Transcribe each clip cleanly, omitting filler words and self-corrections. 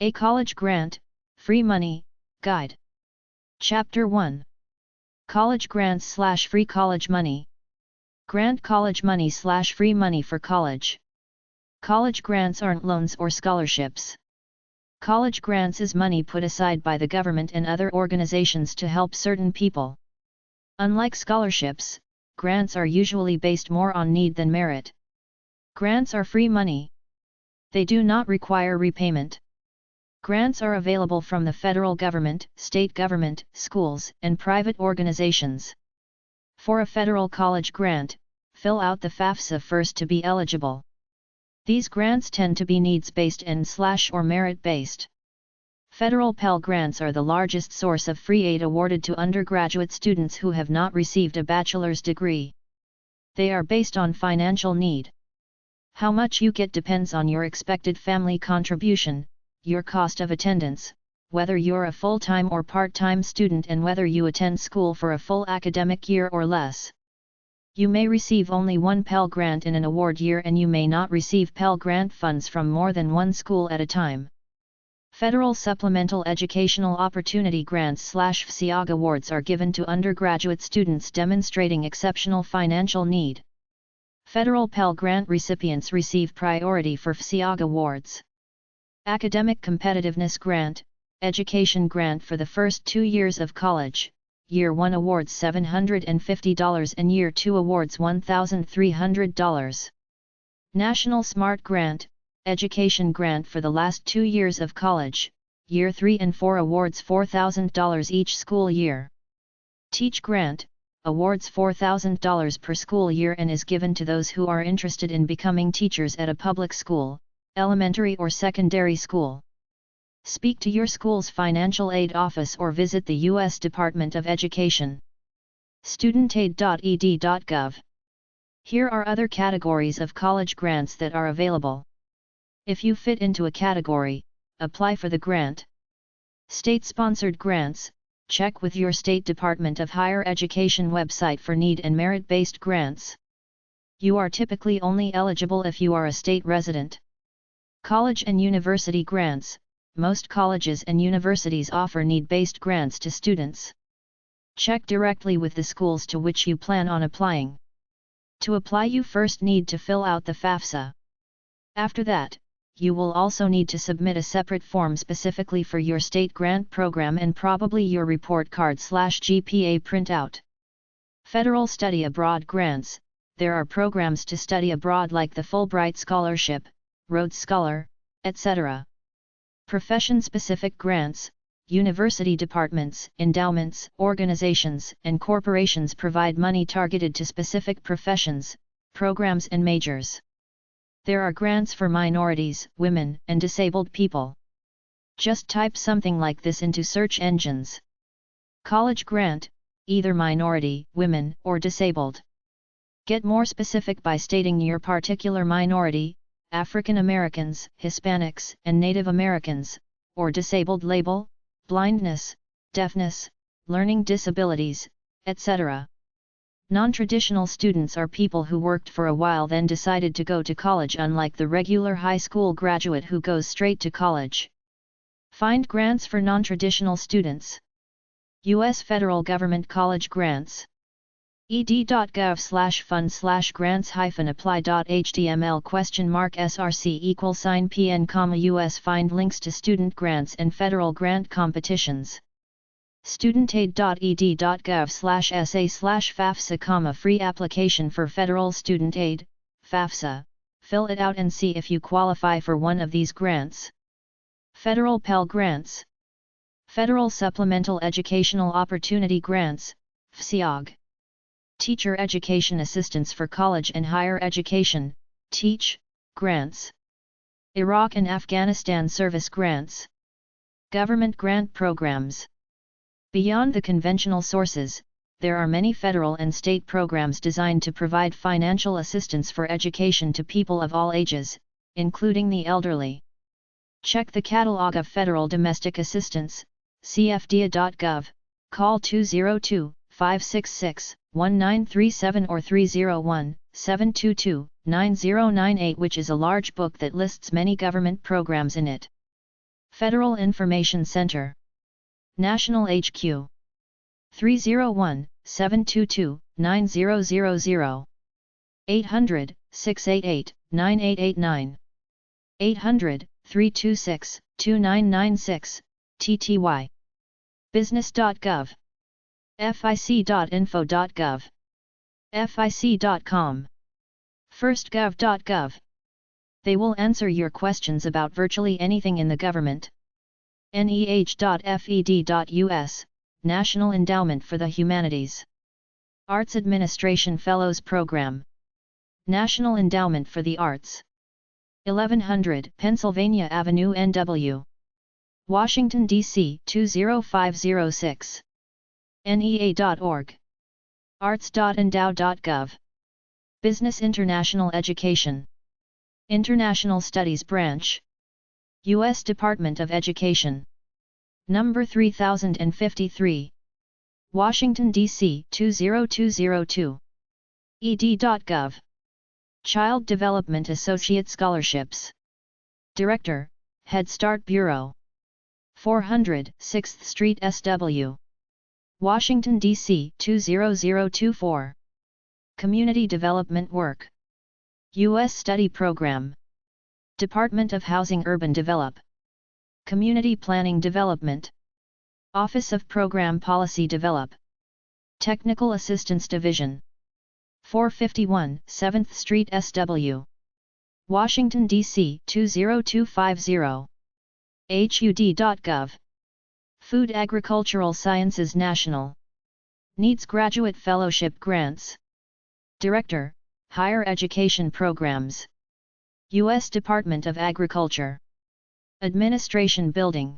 A College Grant, Free Money, Guide. Chapter 1. College Grants / Free College Money. Grant college money / free money for college. College grants aren't loans or scholarships. College grants is money put aside by the government and other organizations to help certain people. Unlike scholarships, grants are usually based more on need than merit. Grants are free money. They do not require repayment. Grants are available from the federal government, state government, schools, and private organizations. For a federal college grant, fill out the FAFSA first to be eligible. These grants tend to be needs-based and / or merit-based. Federal Pell Grants are the largest source of free aid awarded to undergraduate students who have not received a bachelor's degree. They are based on financial need. How much you get depends on your expected family contribution, your cost of attendance, whether you're a full-time or part-time student, and whether you attend school for a full academic year or less. You may receive only one Pell Grant in an award year, and you may not receive Pell Grant funds from more than one school at a time. Federal Supplemental Educational Opportunity Grants / FSEOG awards are given to undergraduate students demonstrating exceptional financial need. Federal Pell Grant recipients receive priority for FSEOG awards. Academic Competitiveness Grant, Education Grant for the first 2 years of college. Year 1 awards $750 and Year 2 awards $1,300. National Smart Grant, Education Grant for the last 2 years of college. Year 3 and 4 awards $4,000 each school year. Teach Grant, awards $4,000 per school year and is given to those who are interested in becoming teachers at a public school, elementary or secondary school. Speak to your school's financial aid office or visit the U.S. Department of Education. Studentaid.ed.gov. Here are other categories of college grants that are available. If you fit into a category, apply for the grant. State-sponsored grants, check with your State Department of Higher Education website for need and merit-based grants. You are typically only eligible if you are a state resident. College and university grants. Most colleges and universities offer need-based grants to students. Check directly with the schools to which you plan on applying. To apply, you first need to fill out the FAFSA. After that, you will also need to submit a separate form specifically for your state grant program and probably your report card / GPA printout. Federal Study Abroad Grants. There are programs to study abroad like the Fulbright Scholarship, Rhodes Scholar, etc. Profession-specific grants. University departments, endowments, organizations, and corporations provide money targeted to specific professions, programs and majors. There are grants for minorities, women, and disabled people. Just type something like this into search engines. College grant, either minority, women, or disabled. Get more specific by stating your particular minority, African Americans, Hispanics, and Native Americans, or disabled label, blindness, deafness, learning disabilities, etc. Non-traditional students are people who worked for a while then decided to go to college, unlike the regular high school graduate who goes straight to college. Find grants for non-traditional students. U.S. Federal Government College Grants. ed.gov/fund/grants-apply.html $src $PN, US. Find links to student grants and federal grant competitions. Studentaid.ed.gov/SA/FAFSA, free application for federal student aid, FAFSA. Fill it out and see if you qualify for one of these grants. Federal Pell Grants. Federal Supplemental Educational Opportunity Grants, FSEOG. Teacher Education Assistance for College and Higher Education, TEACH, grants. Iraq and Afghanistan Service Grants. Government Grant Programs. Beyond the conventional sources, there are many federal and state programs designed to provide financial assistance for education to people of all ages, including the elderly. Check the catalog of federal domestic assistance, cfda.gov, call 202-566-1937 or 301-722-9098, which is a large book that lists many government programs in it. Federal Information Center. National HQ. 301-722-9000. 800-688-9889. 800-326-2996, TTY. Business.gov. FIC.info.gov. FIC.com. FirstGov.gov. They will answer your questions about virtually anything in the government. NEH.FED.US, National Endowment for the Humanities. Arts Administration Fellows Program. National Endowment for the Arts. 1100 Pennsylvania Avenue NW. Washington, D.C. 20506. NEA.org. Arts.endow.gov. Business International Education. International Studies Branch. U.S. Department of Education. Number 3053. Washington, D.C. 20202. ed.gov. Child Development Associate Scholarships. Director, Head Start Bureau. 400 6th Street SW. Washington, D.C. 20024. Community Development Work. U.S. Study Program. Department of Housing Urban Develop. Community Planning Development. Office of Program Policy Develop. Technical Assistance Division. 451 7th Street SW. Washington, D.C. 20250. HUD.gov. Food Agricultural Sciences National. Needs Graduate Fellowship Grants. Director, Higher Education Programs. U.S. Department of Agriculture. Administration Building.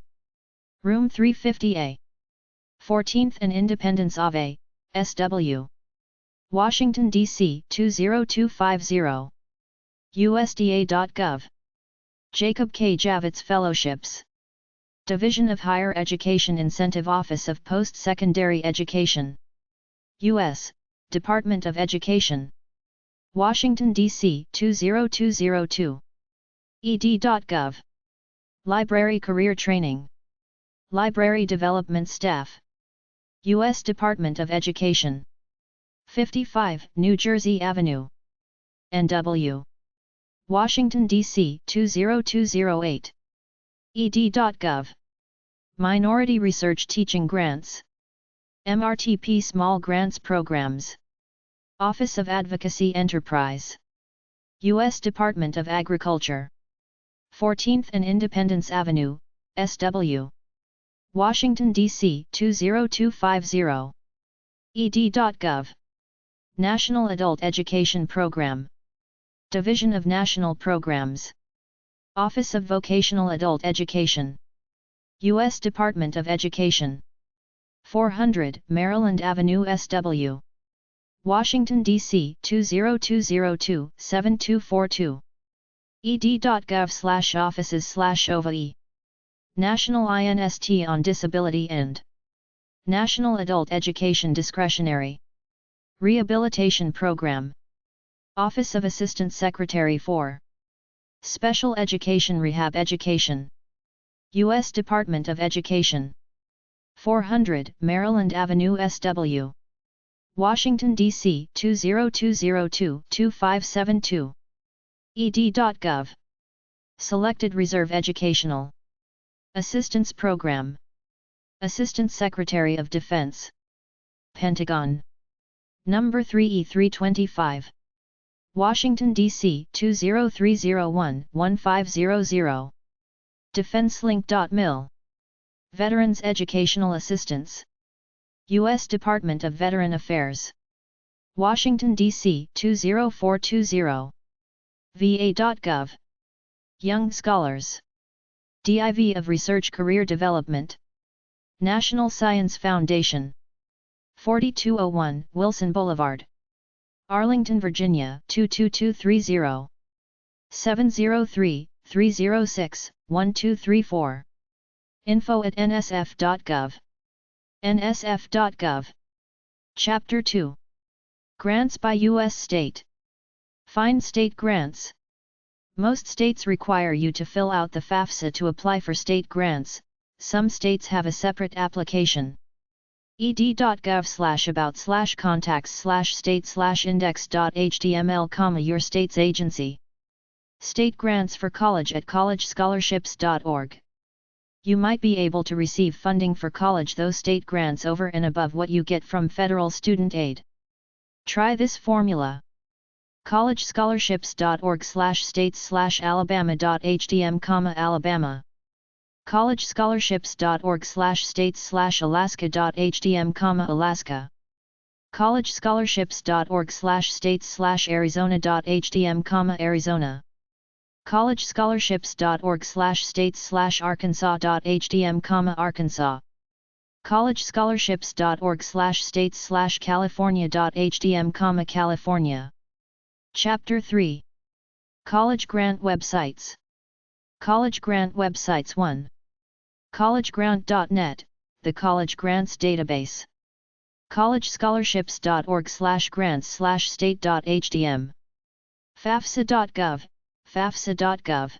Room 350A. 14th and Independence Ave, SW. Washington, D.C. 20250. USDA.gov. Jacob K. Javits Fellowships. Division of Higher Education Incentive Office of Post-Secondary Education. U.S. Department of Education. Washington, D.C. 20202. ed.gov. Library Career Training. Library Development Staff. U.S. Department of Education. 55 New Jersey Avenue. NW. Washington, D.C. 20208. ed.gov. Minority Research Teaching Grants. MRTP Small Grants Programs. Office of Advocacy Enterprise. U.S. Department of Agriculture. 14th and Independence Avenue, SW. Washington, D.C. 20250. ed.gov. National Adult Education Program. Division of National Programs. Office of Vocational Adult Education. U.S. Department of Education. 400 Maryland Avenue SW. Washington, D.C. 20202-7242. ed.gov/offices/OVE. National INST on Disability and National Adult Education Discretionary Rehabilitation Program. Office of Assistant Secretary for Special Education Rehab Education. U.S. Department of Education. 400 Maryland Avenue SW. Washington, D.C. 20202-2572. ed.gov. Selected Reserve Educational Assistance Program. Assistant Secretary of Defense. Pentagon. Number 3E325. Washington, D.C. 20301-1500. DefenseLink.mil. Veterans Educational Assistance. U.S. Department of Veteran Affairs. Washington, D.C. 20420. VA.gov. Young Scholars. DIV of Research Career Development. National Science Foundation. 4201 Wilson Boulevard. Arlington, Virginia 22230. 703-306-1234. info@nsf.gov. nsf.gov. Chapter 2. Grants by U.S. State. Find state grants. Most states require you to fill out the FAFSA to apply for state grants. Some states have a separate application. ed.gov/about/contacts/state/index.html, your state's agency. State grants for college at collegescholarships.org. You might be able to receive funding for college, those state grants over and above what you get from federal student aid. Try this formula. collegescholarships.org/states/alabama.htm, Alabama. collegescholarships.org/states/alaska.htm, Alaska. collegescholarships.org/states/arizona.htm, Arizona. collegescholarships.org/states/arkansas.htm, Arkansas. collegescholarships.org/states/california.htm, California. Chapter 3. College Grant Websites. College Grant Websites. 1. collegegrant.net, the College Grants Database. collegescholarships.org/grants/state.htm. fafsa.gov, fafsa.gov.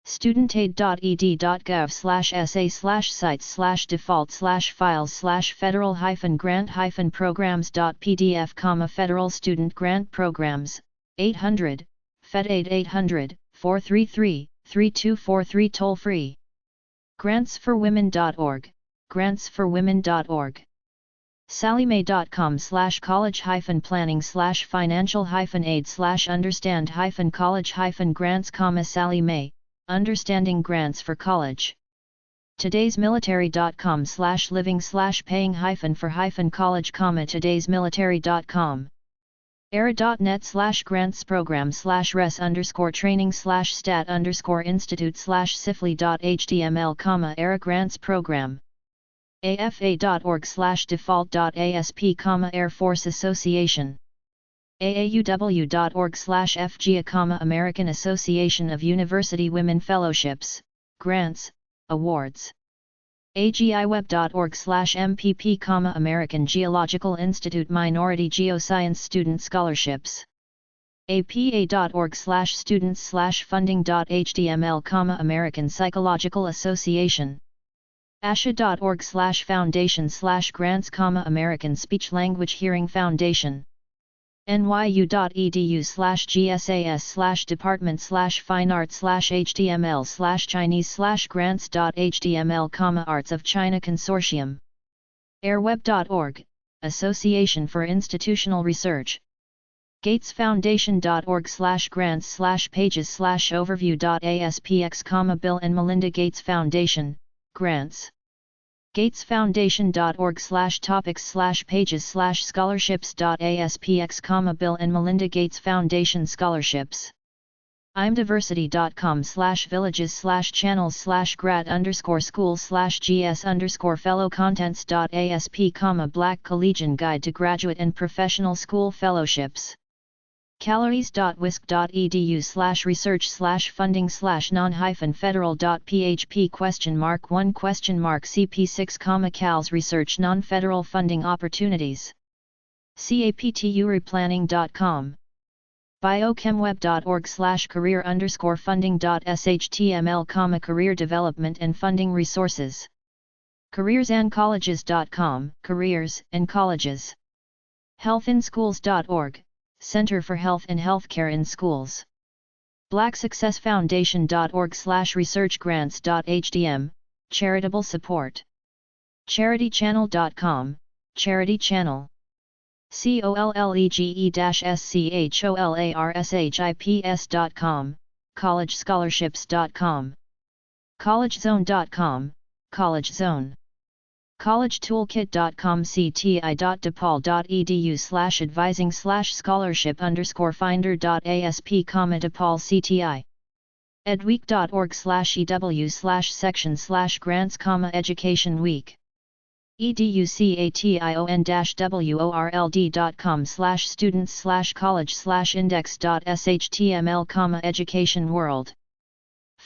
studentaid.ed.gov/sa/sites/default/files/federal-grant-programs.pdf, federal student grant programs, 800, FedAid 800-433-3243, toll-free. grantsforwomen.org, grantsforwomen.org. salliemay.com/college-planning/financial-aid/understand-college-grants, Sally May, Understanding Grants for College. today'smilitary.com/living/paying-for-college, today'smilitary.com. era.net/grants-program/res_training/stat_institute/sifli.html, era grants program. afa.org/default.asp, Air Force Association. aauw.org/fgia, American Association of University Women Fellowships, Grants, Awards. agiweb.org/mpp, American Geological Institute Minority Geoscience Student Scholarships. apa.org/students/funding.html, American Psychological Association. asha.org/foundation/grants, American Speech Language Hearing Foundation. nyu.edu/gsa/department/fine-art/html/chinese/grants.html, Arts of China Consortium. airweb.org, Association for Institutional Research. gatesfoundation.org/grants/pages/overview.aspx, Bill and Melinda Gates Foundation, Grants. gatesfoundation.org/topics/pages/scholarships.aspx, Bill and Melinda Gates Foundation Scholarships. imdiversity.com/villages/channels/grad_school/gs_fellow-contents.asp, Black Collegian Guide to Graduate and Professional School Fellowships. calories.wisc.edu/research/funding/non-federal.php ?1 CP6, cals research non-federal funding opportunities. captureplanning.com. biochemweb.org/career_funding.shtml, career development and funding resources. careersandcolleges.com, careers and colleges. healthinschools.org, Center for Health and Healthcare in Schools. blacksuccessfoundation.org/researchgrants.htm, charitable support. charitychannel.com, charity channel. collegE-scholarships.com, collegescholarships.com. collegezone.com, college zone. collegetoolkit.com, cti.depal.edu/advising/scholarship_finder.asp, DePaul CTI. edweek.org/ew/section/grants, education week. education.world.com/students/college/index.shtml, education world.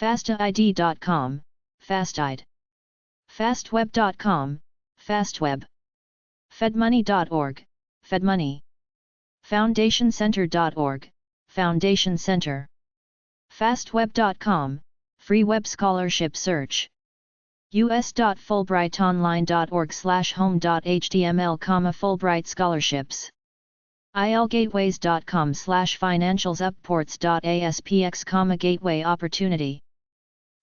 fastaid.com, fastid. fastweb.com, fastweb. fedmoney.org, fedmoney. foundationcenter.org, foundation center. Fastweb.com, free web scholarship search. us.fulbrightonline.org/home.html, Fulbright scholarships. ilgateways.com/financials, gateway opportunity.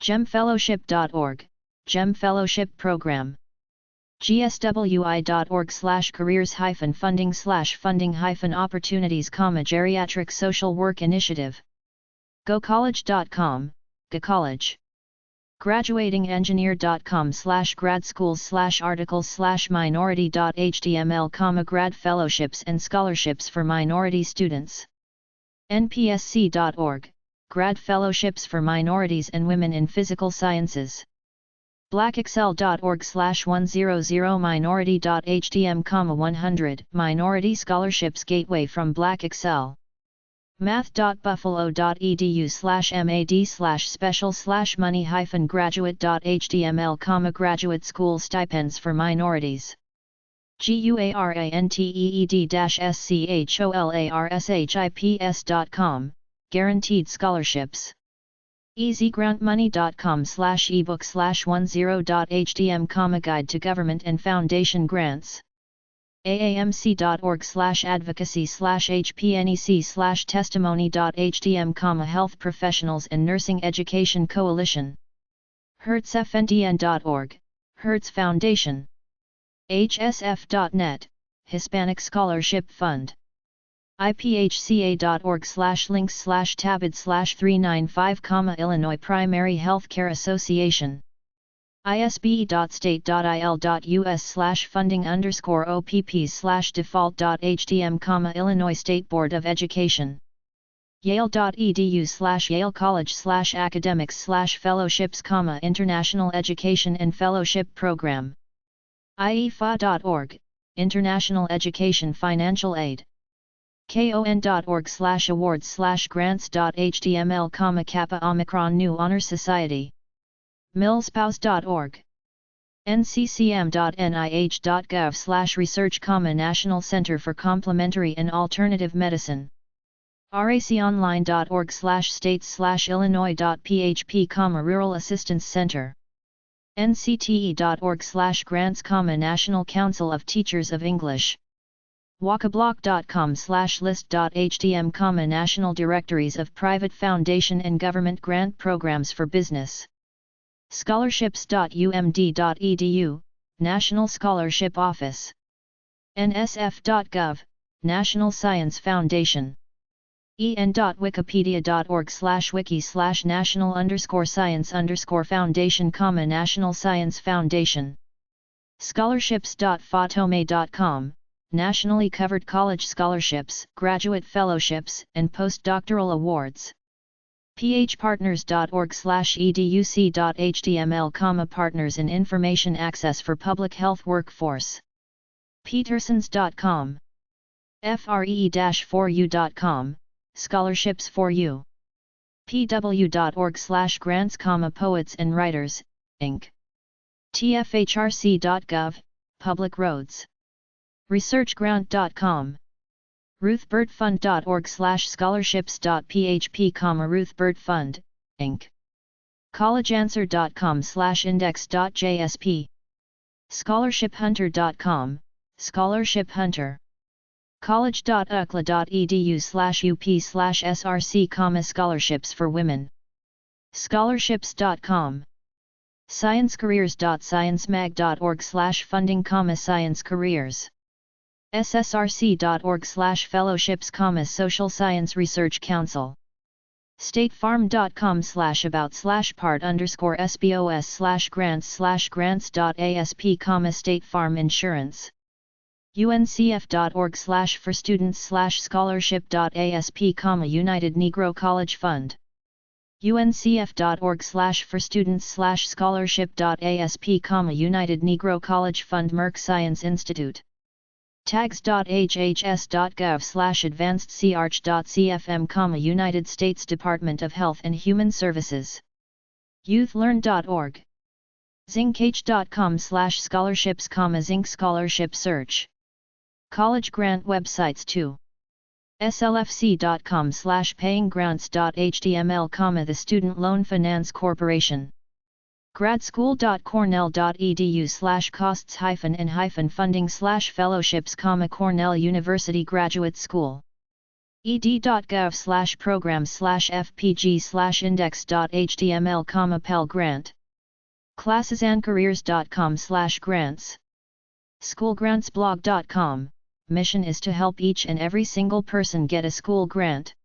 gemfellowship.org, Gem Fellowship Program. gswi.org/careers-funding/opportunities, geriatric social work initiative. gocollege.com, GoCollege. graduatingengineer.com/gradsschools/articles/minority.html, grad fellowships and scholarships for minority students. npsc.org, grad fellowships for minorities and women in physical sciences. blackexcel.org/100minority.htm, 100 minority scholarships gateway from BlackExcel. math.buffalo.edu/mad/special/money-graduate.html, graduate school stipends for minorities. guaranteed-scholarships.com, guaranteed scholarships. easygrantmoney.com/ebook/10.htm, guide to government and foundation grants. aamc.org/advocacy/hpnec/testimony.htm, health professionals and nursing education coalition. hertzfndn.org, Hertz Foundation. hsf.net, Hispanic Scholarship Fund. iphca.org/links/tabid/395, Illinois Primary Healthcare Association. isb.state.il.us/funding_opps/default.htm, Illinois State Board of Education. yale.edu/Yale College/academics/fellowships, International Education and Fellowship Program. iefa.org, International Education Financial Aid. kon.org/awards/grants.html, Kappa Omicron Nu Honor Society. millspouse.org. nccm.nih.gov/research, National Center for Complementary and Alternative Medicine. raconline.org/states/illinois.php, Rural Assistance Center. ncte.org/grants, National Council of Teachers of English. walkablock.com/list.htm, National Directories of Private Foundation and Government Grant Programs for Business. scholarships.umd.edu, National Scholarship Office. nsf.gov, National Science Foundation. en.wikipedia.org/wiki/national_science_foundation, National Science Foundation. scholarships.fatome.com, nationally covered college scholarships, graduate fellowships, and postdoctoral awards. phpartners.org/educ.html, Partners in Information Access for Public Health Workforce. petersons.com. free-4u.com, Scholarships for You. pw.org/grants, Poets and Writers, Inc. tfhrc.gov, Public Roads. researchgrant.com. ruthbirdfund.org/scholarships.php, Ruth Bird Fund, Inc. collegeanswer.com/index.jsp. scholarship-hunter.com, Scholarship Hunter. college.ukla.edu/up/src, scholarships for women. scholarships.com. sciencecareers.sciencemag.org/funding, science careers. ssrc.org/fellowships, Social Science Research Council. statefarm.com/about/part_spos/grants/grants.asp, State Farm Insurance. uncf.org/for-students/scholarship.asp, United Negro College Fund. uncf.org/for-students/scholarship.asp, United Negro College Fund. Merck Science Institute. tags.hhs.gov/advancedcarch.cfm, United States Department of Health and Human Services. youthlearn.org. zincH.com/scholarships, Zinc Scholarship Search. College grant websites too. slfc.com/payinggrants.html, the Student Loan Finance Corporation. gradschool.cornell.edu/costs-and-funding/fellowships, Cornell University Graduate School. ed.gov/programs/fpg/index.html, Pell Grant. classesandcareers.com/grants. schoolgrantsblog.com, mission is to help each and every single person get a school grant.